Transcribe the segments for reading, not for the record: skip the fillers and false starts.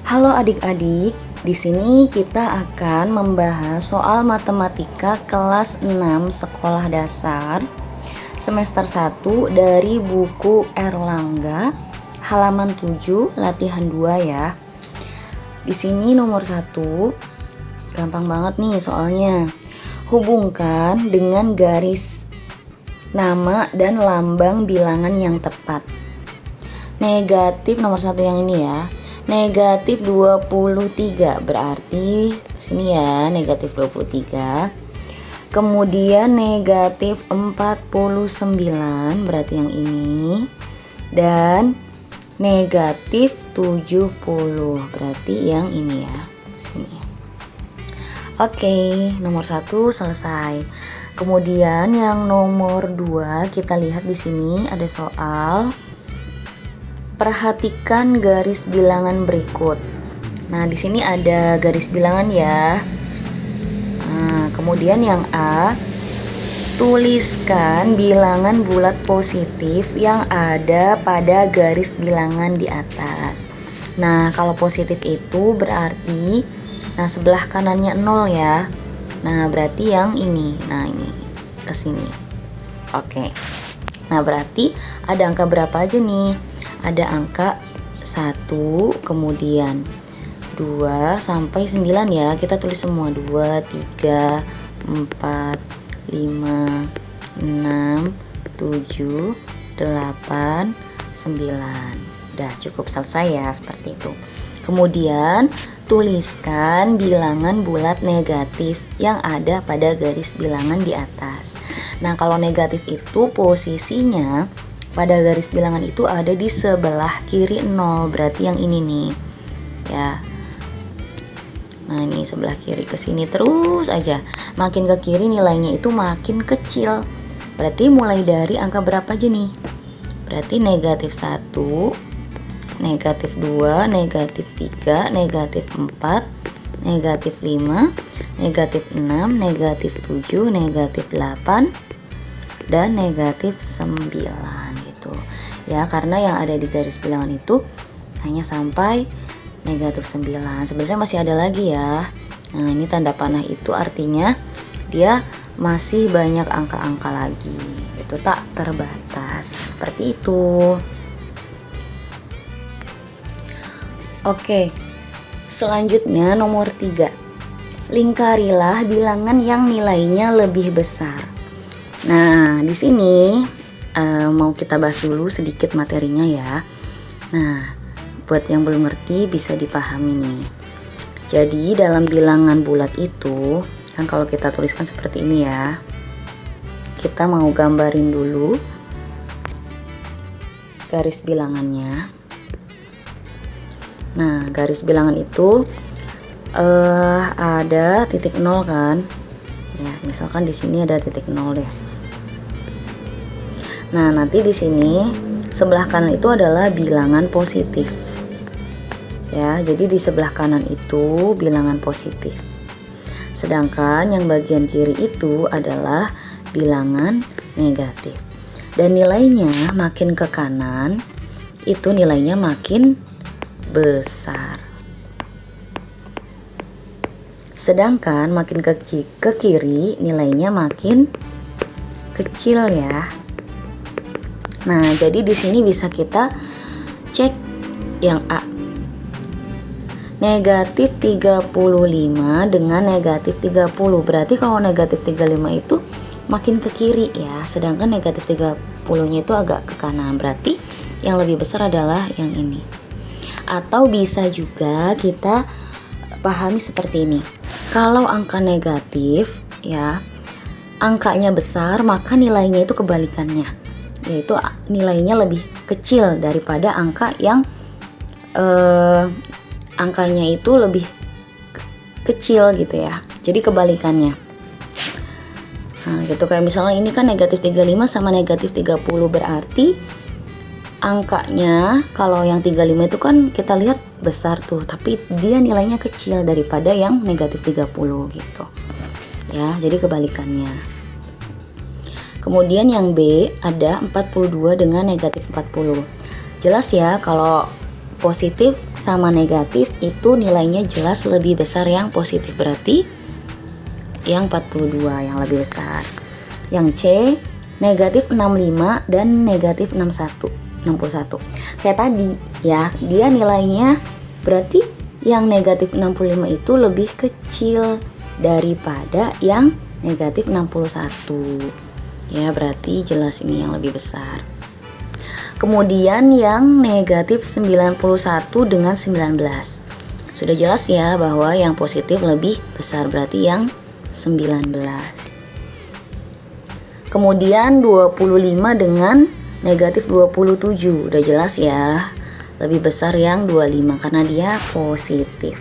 Halo adik-adik, di sini kita akan membahas soal matematika kelas 6 sekolah dasar semester 1 dari buku Erlangga halaman 7 latihan 2 ya. Di sini nomor 1, gampang banget nih soalnya. Hubungkan dengan garis nama dan lambang bilangan yang tepat. Negatif nomor 1 yang ini ya. Negatif 23 berarti sini ya, negatif 23. Kemudian negatif 49 berarti yang ini. Dan negatif 70 berarti yang ini ya, sini. Oke, nomor 1 selesai. Kemudian yang nomor 2 kita lihat di sini ada soal. Perhatikan garis bilangan berikut. Nah, di sini ada garis bilangan ya. Nah, kemudian yang A, tuliskan bilangan bulat positif yang ada pada garis bilangan di atas. Nah, kalau positif itu berarti sebelah kanannya 0 ya. Nah, berarti yang ini. Nah, ini ke sini. Oke. Nah, berarti ada angka berapa aja nih? Ada angka 1, kemudian 2 sampai 9 ya. Kita tulis semua 2, 3, 4, 5, 6, 7, 8, 9. Udah cukup selesai ya, seperti itu. Kemudian tuliskan bilangan bulat negatif yang ada pada garis bilangan di atas. Nah, kalau negatif itu posisinya pada garis bilangan itu ada di sebelah kiri 0, berarti yang ini nih ya. Nah, ini sebelah kiri ke sini terus aja, makin ke kiri nilainya itu makin kecil. Berarti mulai dari angka berapa aja nih? Berarti negatif 1, negatif 2, negatif 3, negatif 4, negatif 5, negatif 6, negatif 7, negatif 8, dan negatif 9 gitu ya, karena yang ada di garis bilangan itu hanya sampai negatif 9. Sebenarnya masih ada lagi ya. Nah, ini tanda panah itu artinya dia masih banyak angka-angka lagi, itu tak terbatas, seperti itu. Oke, selanjutnya nomor 3, lingkarilah bilangan yang nilainya lebih besar. Nah, di sini mau kita bahas dulu sedikit materinya ya. Nah, buat yang belum ngerti bisa dipahami nih. Jadi dalam bilangan bulat itu kan kalau kita tuliskan seperti ini ya. Kita mau gambarin dulu garis bilangannya. Nah, garis bilangan itu ada titik 0 kan? Ya, misalkan di sini ada titik 0 deh. Nah, nanti di sini sebelah kanan itu adalah bilangan positif. Ya, jadi di sebelah kanan itu bilangan positif. Sedangkan yang bagian kiri itu adalah bilangan negatif. Dan nilainya makin ke kanan, itu nilainya makin besar. Sedangkan makin ke kiri nilainya makin kecil ya. Nah, jadi di sini bisa kita cek yang A. Negatif 35 dengan negatif 30. Berarti kalau negatif 35 itu makin ke kiri ya, sedangkan negatif 30-nya itu agak ke kanan. Berarti yang lebih besar adalah yang ini. Atau bisa juga kita pahami seperti ini. Kalau angka negatif ya, angkanya besar, maka nilainya itu kebalikannya, yaitu nilainya lebih kecil daripada angka yang angkanya itu lebih kecil gitu ya. Jadi kebalikannya. Nah, gitu kayak misalnya ini kan negatif 35 sama negatif 30, berarti angkanya kalau yang 35 itu kan kita lihat besar tuh, tapi dia nilainya kecil daripada yang negatif 30 gitu. Ya, jadi kebalikannya. Kemudian yang B ada 42 dengan negatif 40. Jelas ya kalau positif sama negatif itu nilainya jelas lebih besar yang positif, berarti yang 42 yang lebih besar. Yang C negatif 65 dan negatif 61. Kayak tadi ya, dia nilainya berarti yang negatif 65 itu lebih kecil daripada yang negatif 61. Ya, berarti jelas ini yang lebih besar. Kemudian yang negatif 91 dengan 19. Sudah jelas ya bahwa yang positif lebih besar, berarti yang 19. Kemudian 25 dengan negatif 27. Udah jelas ya, lebih besar yang 25 karena dia positif.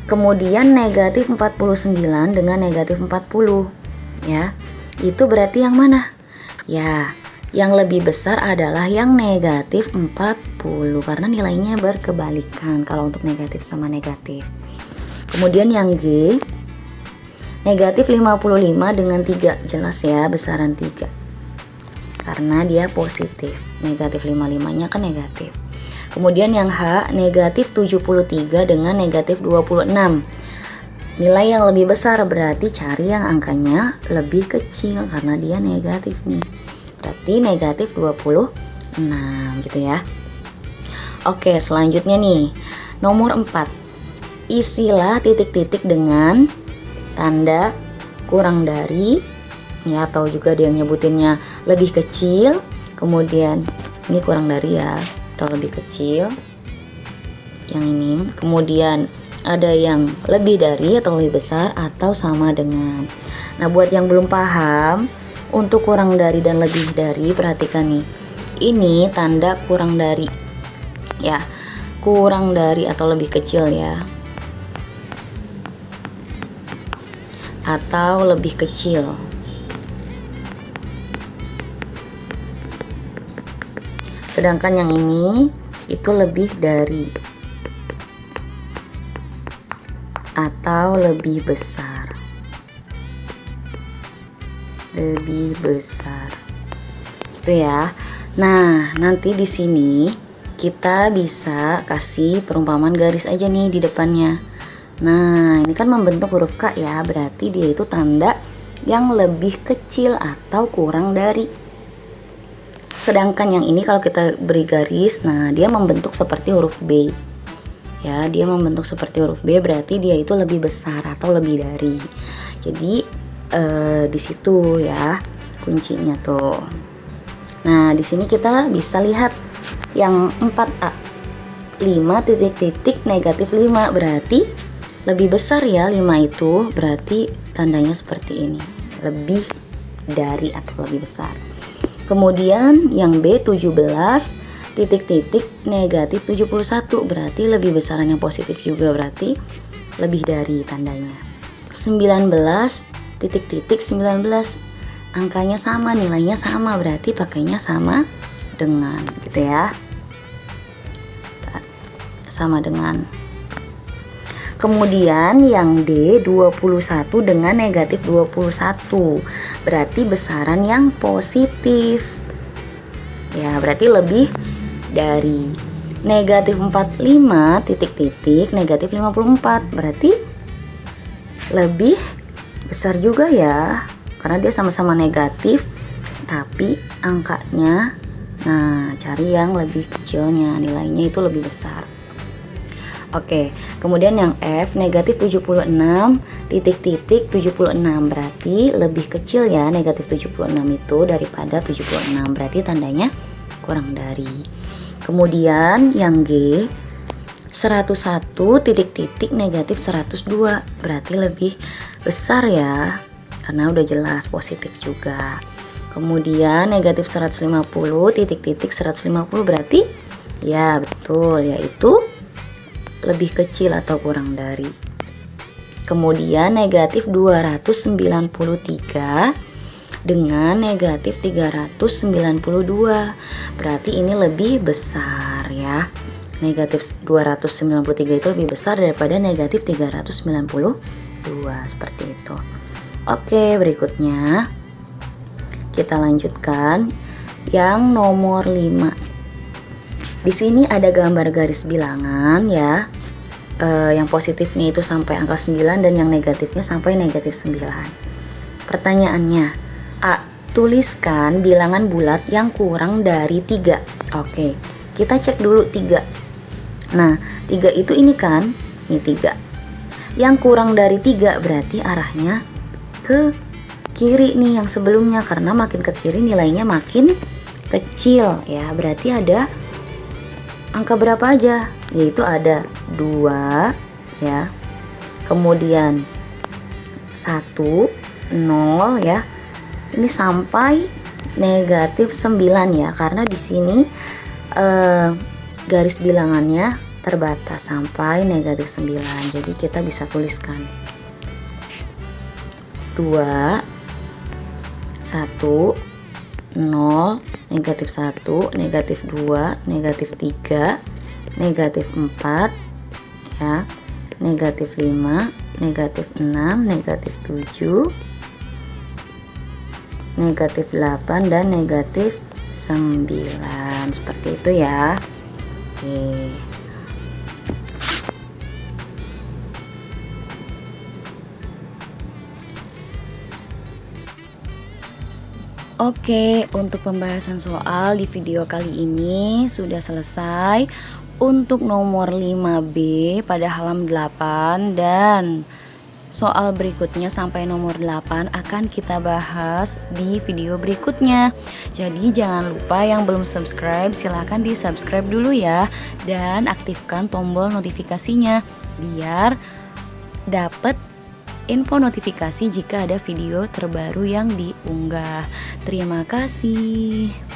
Kemudian negatif 49 dengan negatif 40. Ya, itu berarti yang mana? Ya, yang lebih besar adalah yang negatif 40 karena nilainya berkebalikan kalau untuk negatif sama negatif. Kemudian yang G negatif 55 dengan 3. Jelas ya, besaran 3 karena dia positif. Negatif 55 nya kan negatif. Kemudian yang H negatif 73 dengan negatif 26. Nilai yang lebih besar berarti cari yang angkanya lebih kecil karena dia negatif nih. Berarti negatif 26 gitu ya. Oke, selanjutnya nih nomor 4. Isilah titik-titik dengan tanda kurang dari ya, atau juga dia nyebutinnya lebih kecil, kemudian ini kurang dari ya, atau lebih kecil yang ini, kemudian ada yang lebih dari atau lebih besar atau sama dengan. Nah, buat yang belum paham untuk kurang dari dan lebih dari, perhatikan nih, ini tanda kurang dari ya, kurang dari atau lebih kecil ya, atau lebih kecil. Sedangkan yang ini itu lebih dari atau lebih besar. Lebih besar. Itu ya. Nah, nanti di sini kita bisa kasih perumpamaan garis aja nih di depannya. Nah, ini kan membentuk huruf K ya, berarti dia itu tanda yang lebih kecil atau kurang dari. Sedangkan yang ini kalau kita beri garis, nah dia membentuk seperti huruf B. Ya, dia membentuk seperti huruf B, berarti dia itu lebih besar atau lebih dari. Jadi di situ ya kuncinya tuh. Nah, di sini kita bisa lihat yang 4A. 5 titik-titik negatif 5 berarti lebih besar ya, 5 itu berarti tandanya seperti ini, lebih dari atau lebih besar. Kemudian yang B 17 titik-titik negatif 71 berarti lebih besaran yang positif juga, berarti lebih dari tandanya. 19 titik-titik 19 angkanya sama, nilainya sama, berarti pakainya sama dengan gitu ya, sama dengan. Kemudian yang D 21 dengan negatif 21 berarti besaran yang positif ya, berarti lebih dari. Negatif 45 titik-titik negatif 54 berarti lebih besar juga ya, karena dia sama-sama negatif tapi angkanya, nah cari yang lebih kecilnya, nilainya itu lebih besar. Oke, kemudian yang F negatif 76 titik-titik 76 berarti lebih kecil ya, negatif 76 itu daripada 76 berarti tandanya kurang dari. Kemudian yang G 101 titik-titik negatif 102 berarti lebih besar ya, karena udah jelas positif juga. Kemudian negatif 150 titik-titik 150 berarti ya betul, yaitu lebih kecil atau kurang dari. Kemudian negatif 293 dengan negatif 392 berarti ini lebih besar ya. Negatif 293 itu lebih besar daripada negatif 392 seperti itu. Oke, berikutnya kita lanjutkan yang nomor 5. Di sini ada gambar garis bilangan ya. Yang positifnya itu sampai angka 9 dan yang negatifnya sampai negatif 9. Pertanyaannya, A. Tuliskan bilangan bulat yang kurang dari 3. Oke, kita cek dulu 3. Nah, 3 itu ini kan, ini 3. Yang kurang dari 3 berarti arahnya ke kiri nih yang sebelumnya, karena makin ke kiri nilainya makin kecil ya. Berarti ada angka berapa aja? Yaitu ada 2 ya. Kemudian 1, 0 ya. Ini sampai negatif 9 ya, karena di sini garis bilangannya terbatas sampai negatif 9. Jadi kita bisa tuliskan 2, 1, 0, negatif 1, negatif 2, negatif 3, negatif 4 ya, negatif 5, negatif 6, negatif 7, negatif 8, dan negatif 9. Seperti itu ya. Oke. Oke, untuk pembahasan soal di video kali ini sudah selesai. Untuk nomor 5B pada halaman 8 dan soal berikutnya sampai nomor 8 akan kita bahas di video berikutnya. Jadi jangan lupa yang belum subscribe silahkan di subscribe dulu ya, dan aktifkan tombol notifikasinya biar dapat info notifikasi jika ada video terbaru yang diunggah. Terima kasih.